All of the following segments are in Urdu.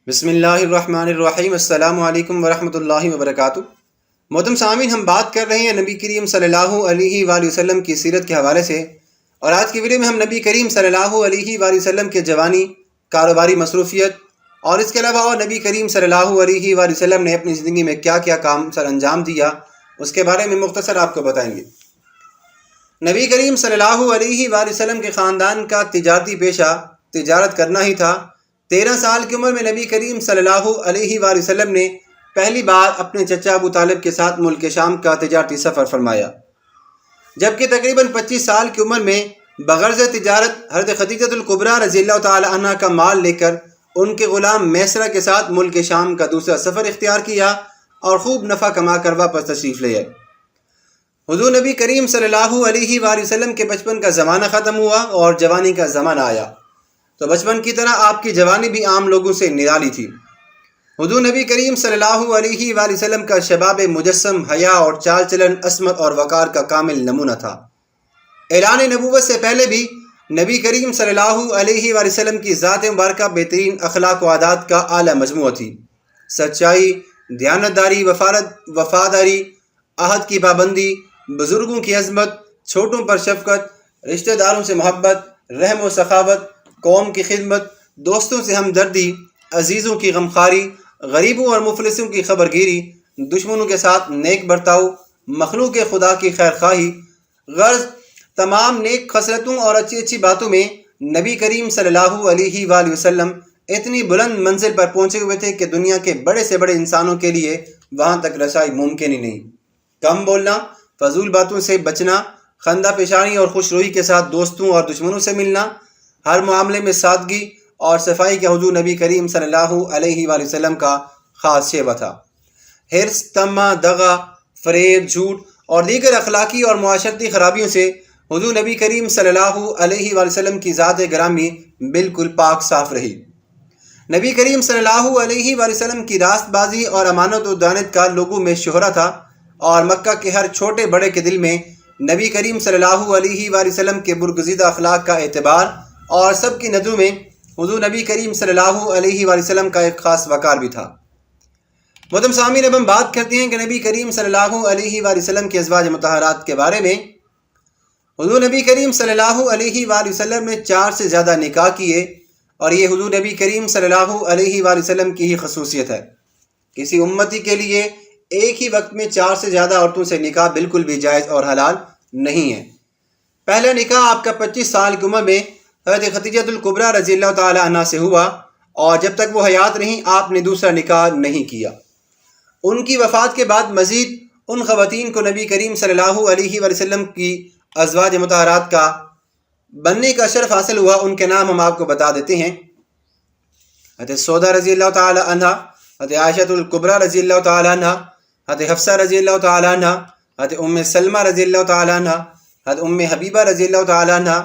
بسم اللہ الرحمن الرحیم۔ السلام علیکم ورحمۃ اللہ وبرکاتہ۔ محترم سامعین، ہم بات کر رہے ہیں نبی کریم صلی اللہ علیہ وآلہ وسلم کی سیرت کے حوالے سے، اور آج کی ویڈیو میں ہم نبی کریم صلی اللہ علیہ وآلہ وسلم کے جوانی، کاروباری مصروفیت اور اس کے علاوہ اور نبی کریم صلی اللہ علیہ وآلہ وسلم نے اپنی زندگی میں کیا کیا کام سر انجام دیا، اس کے بارے میں مختصر آپ کو بتائیں گے۔ نبی کریم صلی اللہ علیہ وآلہ وسلم کے خاندان کا تجارتی پیشہ تجارت کرنا ہی تھا۔ 13 سال کی عمر میں نبی کریم صلی اللہ علیہ وآلہ وسلم نے پہلی بار اپنے چچا ابو طالب کے ساتھ ملک شام کا تجارتی سفر فرمایا، جبکہ تقریباً 25 سال کی عمر میں بغرض تجارت حضرت خدیجہ الکبریٰ رضی اللہ تعالی عنہ کا مال لے کر ان کے غلام میسرہ کے ساتھ ملک شام کا دوسرا سفر اختیار کیا اور خوب نفع کما کر واپس تشریف لے آئے۔ حضور نبی کریم صلی اللہ علیہ وآلہ وسلم کے بچپن کا زمانہ ختم ہوا اور جوانی کا زمانہ آیا، تو بچپن کی طرح آپ کی جوانی بھی عام لوگوں سے نرالی تھی۔ حضور نبی کریم صلی اللہ علیہ وآلہ وسلم کا شباب مجسم حیا اور چال چلن عصمت اور وقار کا کامل نمونہ تھا۔ اعلان نبوت سے پہلے بھی نبی کریم صلی اللہ علیہ وآلہ وسلم کی ذات مبارکہ بہترین اخلاق و عادات کا اعلیٰ مجموعہ تھی۔ سچائی، دیانتداری، وفاداری، عہد کی پابندی، بزرگوں کی عظمت، چھوٹوں پر شفقت، رشتہ داروں سے محبت، رحم و سخاوت، قوم کی خدمت، دوستوں سے ہمدردی، عزیزوں کی غمخواری، غریبوں اور مفلسوں کی خبر گیری، دشمنوں کے ساتھ نیک برتاؤ، مخلوق خدا کی خیر خواہی، غرض تمام نیک خصلتوں اور اچھی اچھی باتوں میں نبی کریم صلی اللہ علیہ وآلہ وسلم اتنی بلند منزل پر پہنچے ہوئے تھے کہ دنیا کے بڑے سے بڑے انسانوں کے لیے وہاں تک رسائی ممکن ہی نہیں۔ کم بولنا، فضول باتوں سے بچنا، خندہ پیشانی اور خوش روئی کے ساتھ دوستوں اور دشمنوں سے ملنا، ہر معاملے میں سادگی اور صفائی کا حضور نبی کریم صلی اللہ علیہ وآلہ وسلم کا خاص شیوا تھا۔ حرص، طمع، دغا، فریب، جھوٹ اور دیگر اخلاقی اور معاشرتی خرابیوں سے حضور نبی کریم صلی اللہ علیہ وآلہ وسلم کی ذات گرامی بالکل پاک صاف رہی۔ نبی کریم صلی اللہ علیہ وآلہ وسلم کی راست بازی اور امانت و دیانت کا لوگوں میں شہرہ تھا، اور مکہ کے ہر چھوٹے بڑے کے دل میں نبی کریم صلی اللہ علیہ وآلہ وسلم کے برگزیدہ اخلاق کا اعتبار اور سب کی نظروں میں حضور نبی کریم صلی اللہ علیہ وآلہ وسلم کا ایک خاص وقار بھی تھا۔ محترم سامعین، اب ہم بات کرتے ہیں کہ نبی کریم صلی اللہ علیہ وآلہ وسلم کے ازواج مطہرات کے بارے میں۔ حضور نبی کریم صلی اللہ علیہ وآلہ وسلم نے 4 سے زیادہ نکاح کیے، اور یہ حضور نبی کریم صلی اللہ علیہ وآلہ وسلم کی ہی خصوصیت ہے۔ کسی امتی کے لیے ایک ہی وقت میں 4 سے زیادہ عورتوں سے نکاح بالکل بھی جائز اور حلال نہیں ہے۔ پہلا نکاح آپ کا 25 سال کی عمر میں حضرت خدیجہ الکبریٰ رضی اللہ تعالی عنہ سے ہوا، اور جب تک وہ حیات رہیں آپ نے دوسرا نکاح نہیں کیا۔ ان کی وفات کے بعد مزید ان خواتین کو نبی کریم صلی اللہ علیہ وآلہ وسلم کی ازواج مطہرات کا بننے کا شرف حاصل ہوا۔ ان کے نام ہم آپ کو بتا دیتے ہیں۔ حضرت سودا رضی اللہ تعالی عنہ، حضرت عائشہ الکبریٰ رضی اللہ تعالی عنہ، حضرت حفصہ رضی اللہ تعالی عنہ، حضرت ام سلمہ رضی اللہ تعالی عنہ، حضرت ام حبیبہ رضی اللہ تعالی عنہ،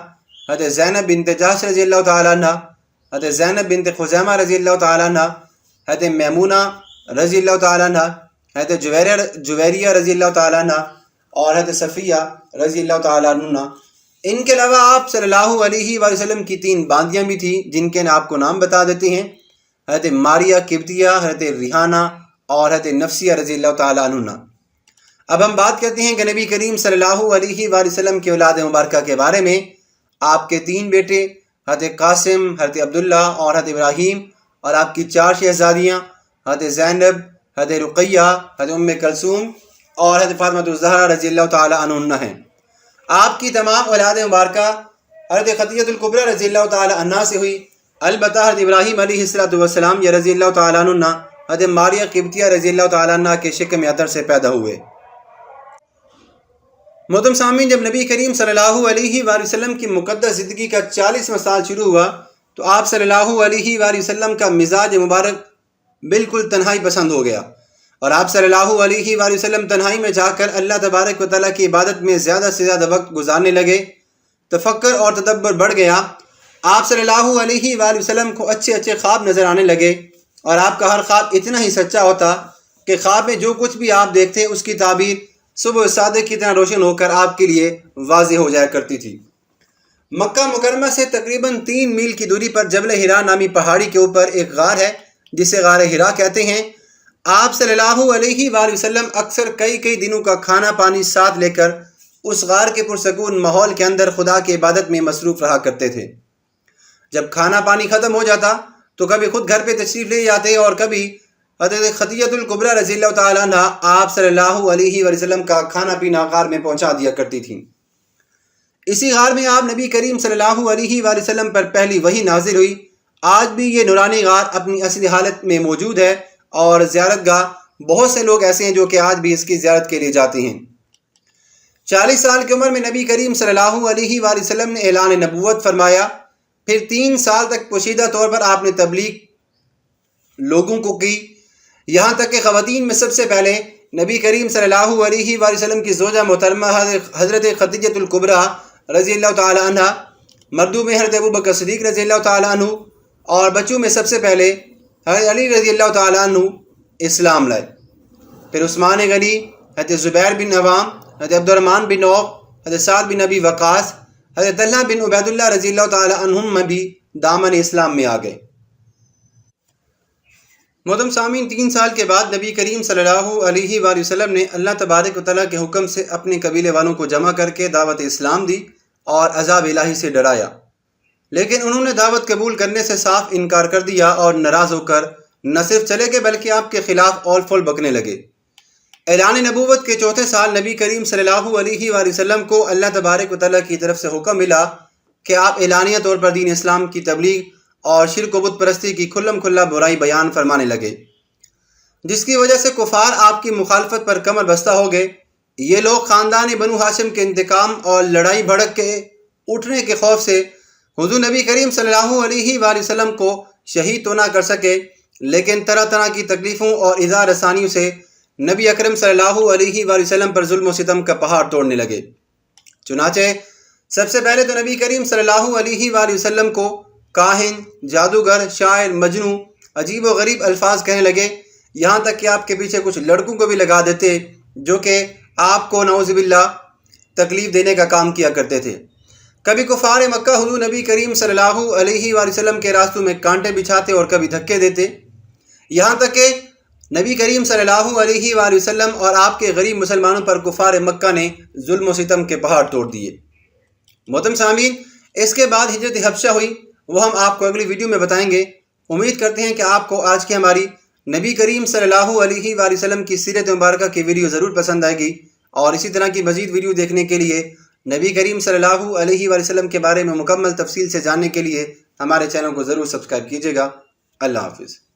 حضرت زینب بنت جحش رضی اللہ تعالی عنہ، حضرت زینب بنت خزیمہ رضی اللہ تعالی عنہ، حضرت میمونہ رضی اللہ تعالی عنہ، حضرت جویریہ رضی اللہ تعالی عنہ، اور حضرت صفیہ رضی اللہ تعالی عنہ۔ ان کے علاوہ آپ صلی اللہ علیہ وآلہ وسلم کی 3 باندیاں بھی تھیں، جن کے آپ کو نام بتا دیتے ہیں: حضرت ماریہ قبطیہ، حضرت ریحانہ اور حضرت نفسیہ رضی اللہ تعالی عنہ۔ اب ہم بات کرتے ہیں کہ نبی کریم صلی اللہ علیہ وآلہ وسلم کے اولاد مبارکہ کے بارے میں۔ آپ کے 3 بیٹے حضرت قاسم، حضرت عبداللہ اور حضرت ابراہیم، اور آپ کی 4 شہزادیاں حضرت زینب، حضرت رقیہ، حضرت ام کلثوم اور حضرت فاطمہ الزہرا رضی اللہ تعالی عنہ ہیں۔ آپ کی تمام اولاد مبارکہ حضرت خدیجہ الکبریٰ رضی اللہ تعالی عنہ سے ہوئی، البتہ حضرت ابراہیم علیہ السلام یا رضی اللہ تعالی عنہ حضرت ماریہ قبطیہ رضی اللہ تعالی عنہ کے شکم ادر سے پیدا ہوئے۔ محترم سامعین، جب نبی کریم صلی اللہ علیہ وآلہ وسلم کی مقدس زندگی کا 40واں سال شروع ہوا تو آپ صلی اللہ علیہ وآلہ وسلم کا مزاج مبارک بالکل تنہائی پسند ہو گیا، اور آپ صلی اللہ علیہ وآلہ وسلم تنہائی میں جا کر اللہ تبارک و تعالیٰ کی عبادت میں زیادہ سے زیادہ وقت گزارنے لگے۔ تفکر اور تدبر بڑھ گیا۔ آپ صلی اللہ علیہ وآلہ وسلم کو اچھے اچھے خواب نظر آنے لگے، اور آپ کا ہر خواب اتنا ہی سچا ہوتا کہ خواب میں جو کچھ بھی آپ دیکھتے اس کی تعبیر صبح صادق کی طرح روشن ہو کر آپ کے لیے واضح ہو جایا کرتی تھی۔ مکہ مکرمہ سے تقریباً 3 میل کی دوری پر جبل حرا نامی پہاڑی کے اوپر ایک غار ہے جسے غار ہرا کہتے ہیں، آپ صلی اللہ علیہ وآلہ وسلم اکثر کئی دنوں کا کھانا پانی ساتھ لے کر اس غار کے پرسکون ماحول کے اندر خدا کی عبادت میں مصروف رہا کرتے تھے۔ جب کھانا پانی ختم ہو جاتا تو کبھی خود گھر پہ تشریف لے جاتے اور کبھی حضرت خدیجہ الکبریٰ رضی اللہ تعالیٰ عنہ آپ صلی اللہ علیہ وآلہ وسلم کا کھانا پینا غار میں پہنچا دیا کرتی تھیں۔ اسی غار میں آپ نبی کریم صلی اللہ علیہ وآلہ وسلم پر پہلی وحی نازل ہوئی۔ آج بھی یہ نورانی غار اپنی اصلی حالت میں موجود ہے اور زیارت گاہ بہت سے لوگ ایسے ہیں جو کہ آج بھی اس کی زیارت کے لیے جاتے ہیں۔ 40 سال کی عمر میں نبی کریم صلی اللہ علیہ وآلہ وسلم نے اعلان نبوت فرمایا، پھر 3 سال تک پوشیدہ طور پر آپ نے تبلیغ لوگوں کو کی، یہاں تک کہ خواتین میں سب سے پہلے نبی کریم صلی اللہ علیہ وآلہ وسلم کی زوجہ محترمہ حضرت خدیجہ الکبریٰ رضی اللہ تعالی عنہ، مردوں میں حضرت ابوبکر صدیق رضی اللہ تعالی عنہ، اور بچوں میں سب سے پہلے حضرت علی رضی اللہ تعالی عنہ اسلام لائے۔ پھر عثمان غنی، حضرت زبیر بن عوام، حضرت عبد الرحمن بن عوف، حضرت سعد بن ابی وقاص، حضرت طلحہ بن عبید اللہ رضی اللہ تعالی عنہم میں بھی دامن اسلام میں آ گئے۔ محترم سامعین، 3 سال کے بعد نبی کریم صلی اللہ علیہ وآلہ وسلم نے اللہ تبارک و تعالیٰ کے حکم سے اپنے قبیلے والوں کو جمع کر کے دعوت اسلام دی اور عذاب الہی سے ڈرایا، لیکن انہوں نے دعوت قبول کرنے سے صاف انکار کر دیا اور ناراض ہو کر نہ صرف چلے گئے بلکہ آپ کے خلاف اول فول بکنے لگے۔ اعلان نبوت کے 4تھے سال نبی کریم صلی اللہ علیہ وآلہ وسلم کو اللہ تبارک و تعالیٰ کی طرف سے حکم ملا کہ آپ اعلانیہ طور پر دین اسلام کی تبلیغ اور شرک و بت پرستی کی کھلم کھلا برائی بیان فرمانے لگے، جس کی وجہ سے کفار آپ کی مخالفت پر کمر بستہ ہو گئے۔ یہ لوگ خاندان بنو ہاشم کے انتقام اور لڑائی بھڑک کے اٹھنے کے خوف سے حضور نبی کریم صلی اللہ علیہ وآلہ وسلم کو شہید تو نہ کر سکے، لیکن طرح طرح کی تکلیفوں اور ایذا رسانیوں سے نبی اکرم صلی اللہ علیہ وآلہ وسلم پر ظلم و ستم کا پہاڑ توڑنے لگے۔ چنانچہ سب سے پہلے تو نبی کریم صلی اللہ علیہ وآلہ وسلم کو کاہن، جادوگر، شاعر، مجنوں، عجیب و غریب الفاظ کہنے لگے، یہاں تک کہ آپ کے پیچھے کچھ لڑکوں کو بھی لگا دیتے جو کہ آپ کو نعوذ باللہ تکلیف دینے کا کام کیا کرتے تھے۔ کبھی کفار مکہ حضور نبی کریم صلی اللہ علیہ وآلہ وسلم کے راستوں میں کانٹے بچھاتے اور کبھی دھکے دیتے، یہاں تک کہ نبی کریم صلی اللہ علیہ وآلہ وسلم اور آپ کے غریب مسلمانوں پر کفار مکہ نے ظلم و ستم کے پہاڑ توڑ دیے۔ محترم سامعین، اس کے بعد ہجرت حبشہ ہوئی، وہ ہم آپ کو اگلی ویڈیو میں بتائیں گے۔ امید کرتے ہیں کہ آپ کو آج کی ہماری نبی کریم صلی اللہ علیہ وآلہ وسلم کی سیرت مبارکہ کی ویڈیو ضرور پسند آئے گی، اور اسی طرح کی مزید ویڈیو دیکھنے کے لیے، نبی کریم صلی اللہ علیہ وآلہ وسلم کے بارے میں مکمل تفصیل سے جاننے کے لیے ہمارے چینل کو ضرور سبسکرائب کیجیے گا۔ اللہ حافظ۔